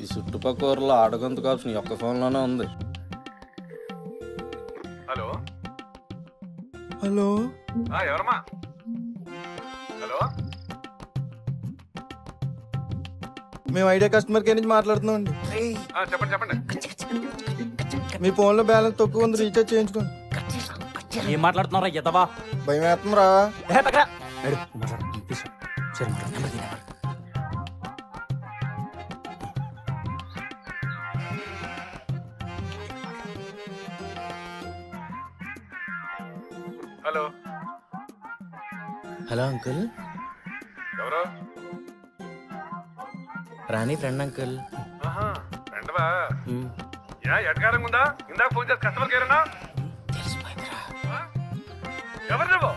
ఈ చుట్టుపక్కల ఊర్లో ఆడగొంతు కాప్స్ నీ ఒక్క ఫోన్లోనే ఉంది. హలో హలో ఎవరమ్మా? హలో మేము ఐడియా కస్టమర్ కేర్ నుంచి మాట్లాడుతున్నాం అండి. చెప్పండి చెప్పండి. మీ ఫోన్లో బ్యాలెన్స్ తక్కువ ఉంది, రీఛార్జ్ చేయించుకోండి. ఏం మాట్లాడుతున్నారా ఎదవా? భయం వేస్తుందిరా. హలో హలో అంకుల్, ఎవరు? రాణి ఫ్రెండ్ అంకుల్. రెండవా? ఎటకారంగా ఉందా? ఇందాక ఫోన్ చేసి కస్టమర్ కేర్ అన్నా? ఎవరు నువ్వు?